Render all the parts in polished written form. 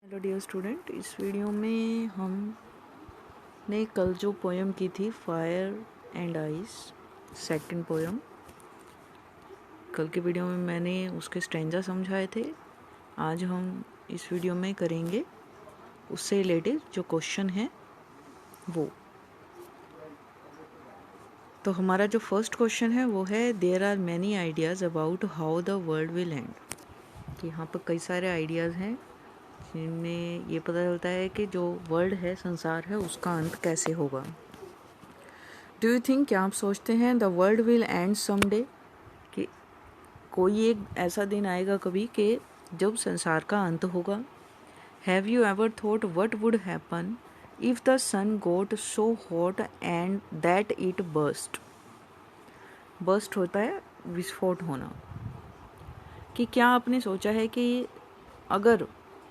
Hello dear student, इस video में हमने कल जो पोएम की थी fire and ice, second poem, कल के वीडियो में मैंने उसके स्टैंजा समझाए थे। आज हम इस वीडियो में करेंगे उससे रिलेटेड जो क्वेश्चन है वो। तो हमारा जो फर्स्ट क्वेश्चन है वो है there are many ideas about how the world will end. कि यहाँ पर कई सारे आइडियाज़ हैं जिनमें ये पता चलता है कि जो वर्ल्ड है, संसार है, उसका अंत कैसे होगा। डू यू थिंक, क्या आप सोचते हैं the world will end someday, कि कोई एक ऐसा दिन आएगा कभी कि जब संसार का अंत होगा। Have you ever thought what would happen if the sun got so hot and that it burst. Burst होता है विस्फोट होना। कि क्या आपने सोचा है कि अगर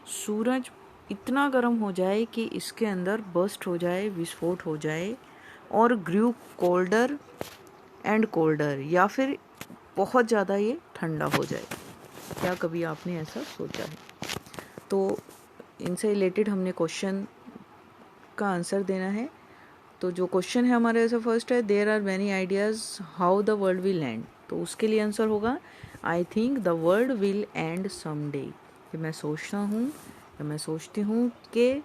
सूरज इतना गर्म हो जाए कि इसके अंदर बर्स्ट हो जाए, विस्फोट हो जाए और ग्रू कोल्डर एंड कोल्डर, या फिर बहुत ज़्यादा ये ठंडा हो जाए। क्या कभी आपने ऐसा सोचा है? तो इनसे रिलेटेड हमने क्वेश्चन का आंसर देना है। तो जो क्वेश्चन है हमारे ऐसा फर्स्ट है there are many ideas how the world will end. तो उसके लिए आंसर होगा I think the world will end someday. कि मैं सोचता हूँ या मैं सोचती हूँ कि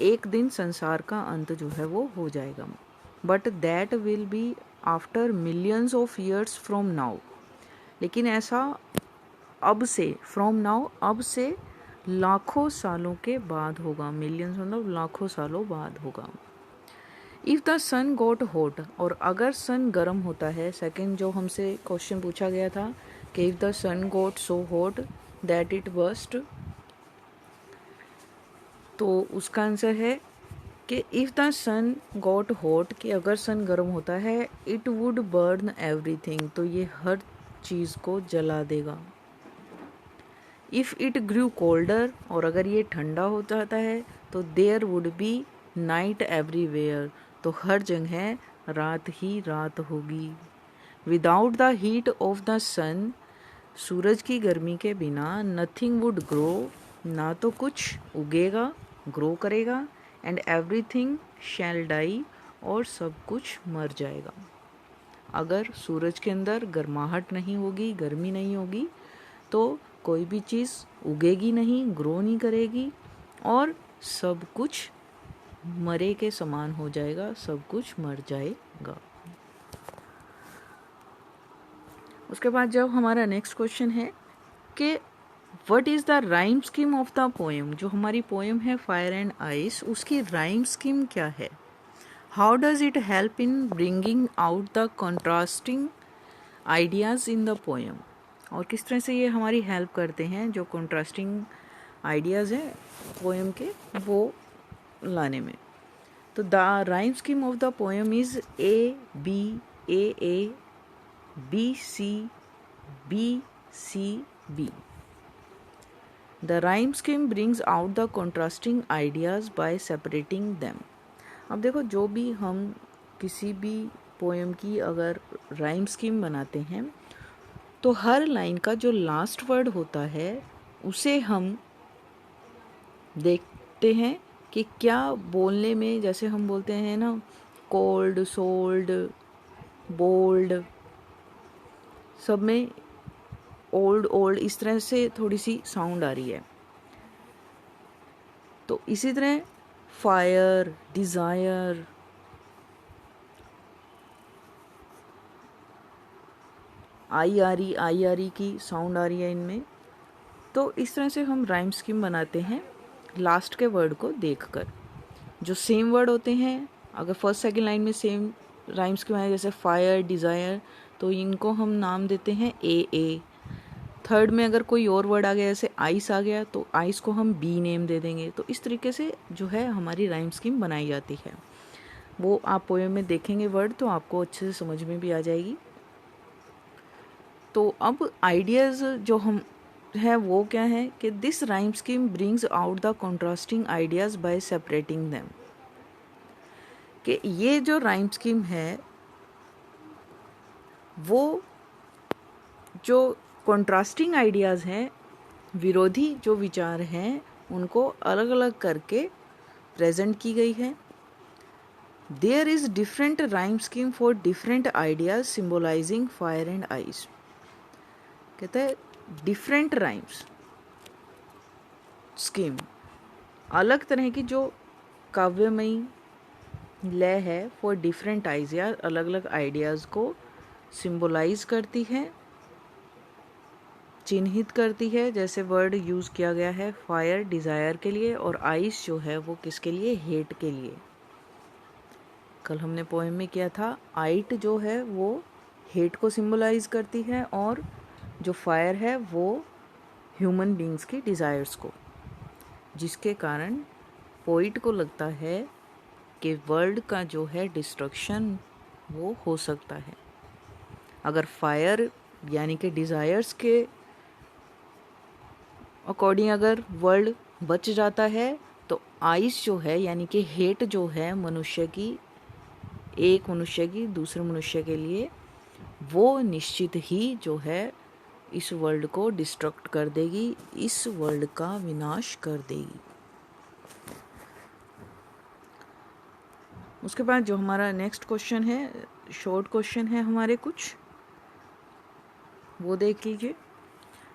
एक दिन संसार का अंत जो है वो हो जाएगा। But that will be after millions of years from now. लेकिन ऐसा अब से, फ्रॉम नाउ, अब से लाखों सालों के बाद होगा। मिलियंस मतलब लाखों सालों बाद होगा। If the sun got hot, और अगर सन गर्म होता है। सेकंड जो हमसे क्वेश्चन पूछा गया था कि if the sun got so hot that it burst, तो उसका आंसर है कि if the sun got hot, कि अगर सन गर्म होता है, इट वुड बर्न एवरीथिंग, तो ये हर चीज़ को जला देगा। इफ़ इट ग्रू कोल्डर, और अगर ये ठंडा हो जाता है, तो there would be night everywhere, तो हर जगह रात ही रात होगी। Without the heat of the sun, सूरज की गर्मी के बिना, नथिंग वुड ग्रो, ना तो कुछ उगेगा, ग्रो करेगा, एंड एवरीथिंग शैल डाई, और सब कुछ मर जाएगा। अगर सूरज के अंदर गर्माहट नहीं होगी, गर्मी नहीं होगी, तो कोई भी चीज़ उगेगी नहीं, ग्रो नहीं करेगी, और सब कुछ मरे के समान हो जाएगा, सब कुछ मर जाएगा। उसके बाद जब हमारा नेक्स्ट क्वेश्चन है कि what is the rhyme scheme of the poem. जो हमारी पोएम है फायर एंड आइस, उसकी राइम स्कीम क्या है। How does it help in bringing out the contrasting ideas in the poem. और किस तरह से ये हमारी हेल्प करते हैं जो कंट्रास्टिंग आइडियाज़ हैं पोएम के, वो लाने में। तो the rhyme scheme of the poem is A B A B C B C B. The rhyme scheme brings out the contrasting ideas by separating them. अब देखो, जो भी हम किसी भी पोएम की अगर राइम स्कीम बनाते हैं, तो हर लाइन का जो लास्ट वर्ड होता है उसे हम देखते हैं कि क्या बोलने में, जैसे हम बोलते हैं ना, कोल्ड, सोल्ड, बोल्ड, सब में ओल्ड ओल्ड इस तरह से थोड़ी सी साउंड आ रही है। तो इसी तरह फायर, डिज़ायर, आई आ रही की साउंड आ रही है इनमें। तो इस तरह से हम राइम स्कीम बनाते हैं लास्ट के वर्ड को देखकर। जो सेम वर्ड होते हैं, अगर फर्स्ट सेकंड लाइन में सेम राइम स्कीम है, जैसे फायर, डिज़ायर, तो इनको हम नाम देते हैं ए। थर्ड में अगर कोई और वर्ड आ गया, जैसे आइस आ गया, तो आइस को हम बी नेम दे देंगे। तो इस तरीके से जो है हमारी राइम स्कीम बनाई जाती है। वो आप पोएम में देखेंगे वर्ड, तो आपको अच्छे से समझ में भी आ जाएगी। तो अब आइडियाज़ जो हम है वो क्या है कि this rhyme scheme brings out the contrasting ideas bye separating them. कि ये जो राइम स्कीम है वो जो कॉन्ट्रास्टिंग आइडियाज़ हैं, विरोधी जो विचार हैं, उनको अलग अलग करके प्रेजेंट की गई है। There is different rhyme scheme for different ideas symbolising fire and ice. कहते हैं डिफरेंट राइम्स स्कीम, अलग तरह की जो काव्यमयी लय है फॉर डिफरेंट आइज या अलग अलग आइडियाज़ को सिम्बोलाइज करती है, चिन्हित करती है। जैसे वर्ड यूज़ किया गया है फायर डिज़ायर के लिए और आइस जो है वो किसके लिए, हेट के लिए। कल हमने पोएम में किया था आइट जो है वो हेट को सिम्बोलाइज करती है और जो फायर है वो ह्यूमन बींग्स की डिज़ायर्स को, जिसके कारण पोइट को लगता है कि वर्ल्ड का जो है डिस्ट्रक्शन वो हो सकता है। अगर फायर यानी कि डिज़ायर्स के अकॉर्डिंग अगर वर्ल्ड बच जाता है तो आइस जो है यानी कि हेट जो है मनुष्य की, एक मनुष्य की दूसरे मनुष्य के लिए, वो निश्चित ही जो है इस वर्ल्ड को डिस्ट्रक्ट कर देगी, इस वर्ल्ड का विनाश कर देगी। उसके बाद जो हमारा नेक्स्ट क्वेश्चन है, शॉर्ट क्वेश्चन है हमारे कुछ, वो देख लीजिए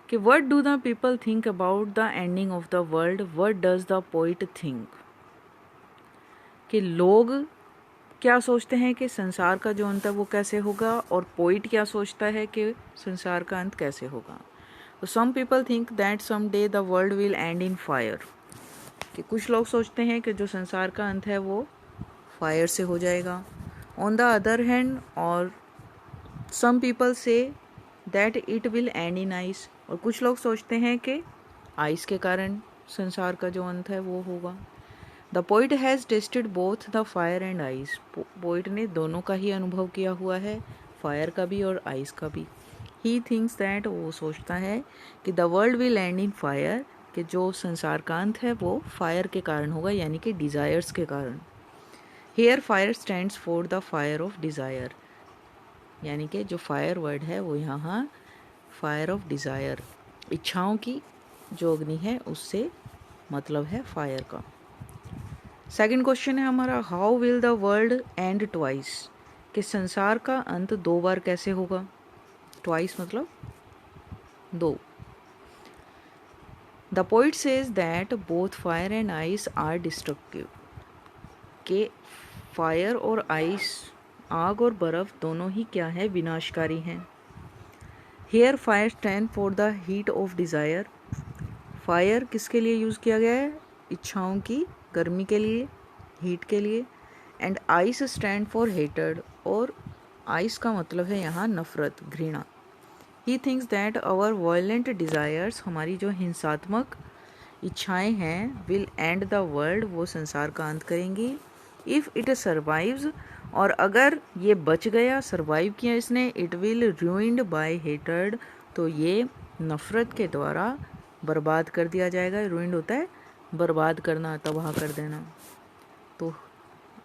कि what do the people think about the ending of the world, what does the poet think. कि लोग क्या सोचते हैं कि संसार का जो अंत है वो कैसे होगा, और पोइट क्या सोचता है कि संसार का अंत कैसे होगा। तो some people think that some day the world will end in fire. कि कुछ लोग सोचते हैं कि जो संसार का अंत है वो फायर से हो जाएगा। ऑन द अदर हैंड, और some people say that it will end in ice. और कुछ लोग सोचते हैं कि आइस के कारण संसार का जो अंत है वो होगा। The poet has tested both the fire and ice. Poet ने दोनों का ही अनुभव किया हुआ है, फायर का भी और आइस का भी। ही थिंक्स दैट, वो सोचता है कि the world will end in fire, कि जो संसार का अंत है वो फायर के कारण होगा, यानी कि डिज़ायर्स के कारण। Here fire stands for the fire of desire, यानी कि जो फायर वर्ड है वो यहाँ फायर ऑफ डिज़ायर, इच्छाओं की जो अग्नि है उससे मतलब है फायर का। सेकंड क्वेश्चन है हमारा, how will the world and twice. कि संसार का अंत दो बार कैसे होगा। ट्वाइस मतलब दो। The poet says that both fire and ice are destructive. के फायर और आइस, आग और बर्फ दोनों ही क्या है, विनाशकारी हैं। Here fire stand for the heat of desire. Fire किसके लिए यूज़ किया गया है, इच्छाओं की गर्मी के लिए, हीट के लिए। एंड आइस स्टैंड फॉर हेटेड, और आइस का मतलब है यहाँ नफरत, घृणा। He thinks that our violent desires, हमारी जो हिंसात्मक इच्छाएं हैं, विल एंड द वर्ल्ड, वो संसार का अंत करेंगी। इफ़ इट सर्वाइव्स, और अगर ये बच गया, सर्वाइव किया इसने, इट विल रूइंड बाय हेटेड, तो ये नफ़रत के द्वारा बर्बाद कर दिया जाएगा। रूइंड होता है बर्बाद करना, तबाह कर देना। तो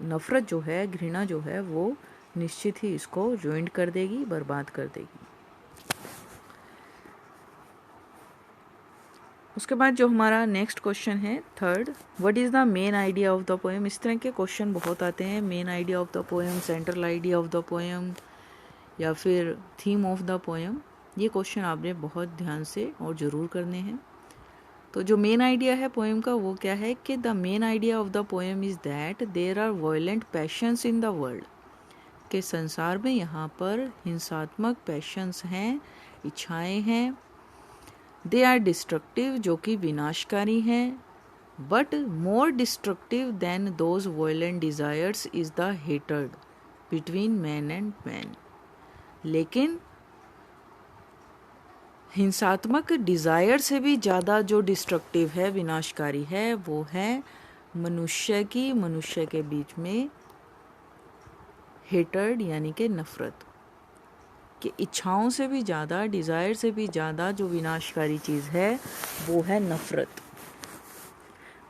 नफ़रत जो है, घृणा जो है, वो निश्चित ही इसको रूइंड कर देगी, बर्बाद कर देगी। उसके बाद जो हमारा नेक्स्ट क्वेश्चन है third, what is the main idea of the poem. इस तरह के क्वेश्चन बहुत आते हैं, main idea of the poem, central idea of the poem, या फिर थीम ऑफ द पोएम। ये क्वेश्चन आपने बहुत ध्यान से और ज़रूर करने हैं। तो जो मेन आइडिया है पोएम का वो क्या है कि the main idea of the poem is that there are violent passions in the world. के संसार में यहाँ पर हिंसात्मक पैशंस हैं, इच्छाएं हैं। दे आर डिस्ट्रक्टिव, जो कि विनाशकारी हैं। But more destructive than those violent desires is the हेटेड बिटवीन मैन एंड मैन। लेकिन हिंसात्मक डिज़ायर से भी ज़्यादा जो डिस्ट्रक्टिव है, विनाशकारी है, वो है मनुष्य की, मनुष्य के बीच में हेटेड यानी कि नफ़रत। कि इच्छाओं से भी ज़्यादा, डिज़ायर से भी ज़्यादा जो विनाशकारी चीज़ है वो है नफ़रत।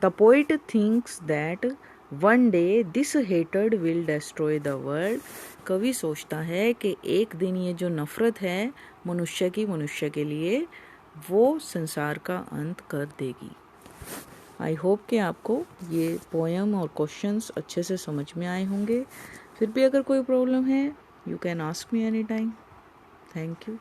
The poet thinks that one day this hated will destroy the world. कवि सोचता है कि एक दिन ये जो नफ़रत है मनुष्य की, मनुष्य के लिए, वो संसार का अंत कर देगी। आई होप कि आपको ये पोएम और क्वेश्चंस अच्छे से समझ में आए होंगे। फिर भी अगर कोई प्रॉब्लम है, you can ask me any time. Thank you.